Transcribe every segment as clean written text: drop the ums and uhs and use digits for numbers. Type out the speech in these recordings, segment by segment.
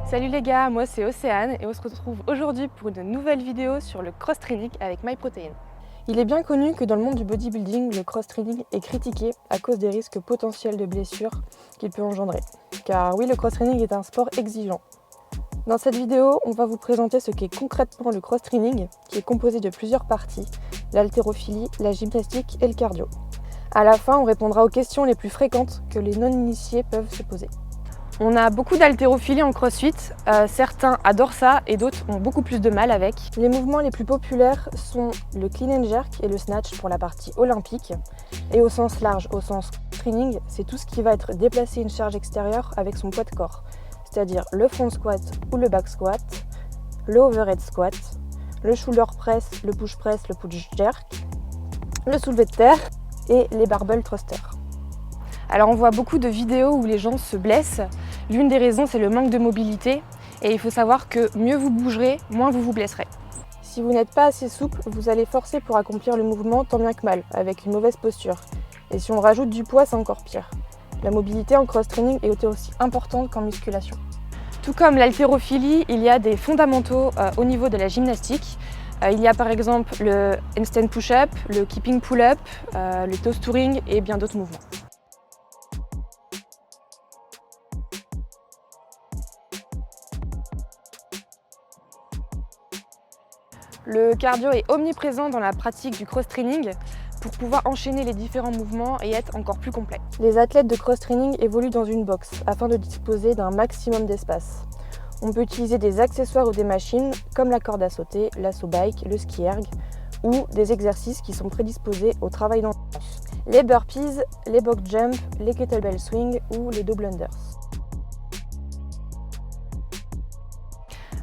Salut les gars, moi c'est Océane et on se retrouve aujourd'hui pour une nouvelle vidéo sur le cross-training avec MyProtein. Il est bien connu que dans le monde du bodybuilding, le cross-training est critiqué à cause des risques potentiels de blessures qu'il peut engendrer. Car oui, le cross-training est un sport exigeant. Dans cette vidéo, on va vous présenter ce qu'est concrètement le cross-training, qui est composé de plusieurs parties, l'haltérophilie, la gymnastique et le cardio. À la fin, on répondra aux questions les plus fréquentes que les non-initiés peuvent se poser. On a beaucoup d'haltérophilie en crossfit, certains adorent ça et d'autres ont beaucoup plus de mal avec. Les mouvements les plus populaires sont le clean and jerk et le snatch pour la partie olympique. Et au sens large, au sens training, c'est tout ce qui va être déplacer une charge extérieure avec son poids de corps. C'est-à-dire le front squat ou le back squat, le overhead squat, le shoulder press, le push press, le push jerk, le soulevé de terre et les barbell thrusters. Alors on voit beaucoup de vidéos où les gens se blessent. L'une des raisons, c'est le manque de mobilité. Et il faut savoir que mieux vous bougerez, moins vous vous blesserez. Si vous n'êtes pas assez souple, vous allez forcer pour accomplir le mouvement tant bien que mal, avec une mauvaise posture. Et si on rajoute du poids, c'est encore pire. La mobilité en cross-training est aussi importante qu'en musculation. Tout comme l'haltérophilie, il y a des fondamentaux au niveau de la gymnastique. Il y a par exemple le handstand push-up, le keeping pull-up, le toes touring et bien d'autres mouvements. Le cardio est omniprésent dans la pratique du cross-training pour pouvoir enchaîner les différents mouvements et être encore plus complet. Les athlètes de cross-training évoluent dans une box afin de disposer d'un maximum d'espace. On peut utiliser des accessoires ou des machines comme la corde à sauter, l'assaut bike, le ski erg ou des exercices qui sont prédisposés au travail d'endurance. Les burpees, les box jump, les kettlebell swing ou les double unders.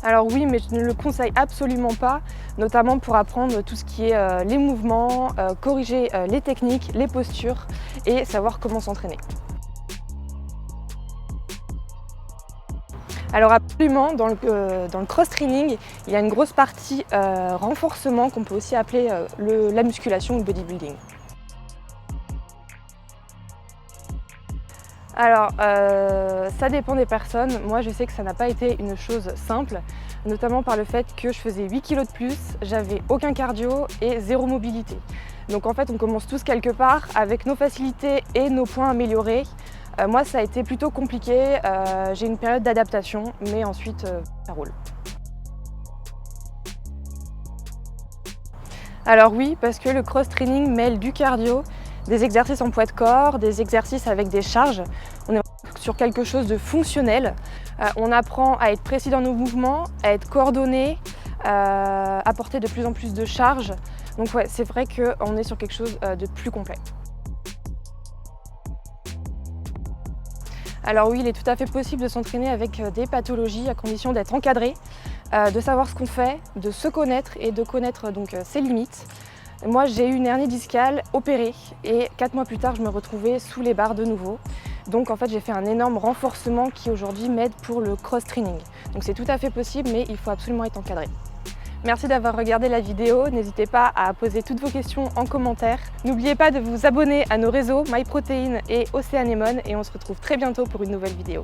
Alors oui, mais je ne le conseille absolument pas, notamment pour apprendre tout ce qui est les mouvements, corriger les techniques, les postures et savoir comment s'entraîner. Alors absolument, dans le cross-training, il y a une grosse partie renforcement qu'on peut aussi appeler la musculation ou le bodybuilding. Alors, ça dépend des personnes. Moi, je sais que ça n'a pas été une chose simple, notamment par le fait que je faisais 8 kg de plus, j'avais aucun cardio et zéro mobilité. Donc en fait, on commence tous quelque part avec nos facilités et nos points améliorés. Moi, ça a été plutôt compliqué. J'ai une période d'adaptation, mais ensuite, ça roule. Alors oui, parce que le cross-training mêle du cardio, des exercices en poids de corps, des exercices avec des charges. On est sur quelque chose de fonctionnel. On apprend à être précis dans nos mouvements, à être coordonné, à porter de plus en plus de charges. Donc ouais, c'est vrai qu'on est sur quelque chose de plus complet. Alors oui, il est tout à fait possible de s'entraîner avec des pathologies à condition d'être encadré, de savoir ce qu'on fait, de se connaître et de connaître donc ses limites. Moi, j'ai eu une hernie discale opérée et 4 mois plus tard, je me retrouvais sous les barres de nouveau. Donc en fait, j'ai fait un énorme renforcement qui aujourd'hui m'aide pour le cross-training. Donc c'est tout à fait possible, mais il faut absolument être encadré. Merci d'avoir regardé la vidéo. N'hésitez pas à poser toutes vos questions en commentaire. N'oubliez pas de vous abonner à nos réseaux MyProtein et Océanemone et on se retrouve très bientôt pour une nouvelle vidéo.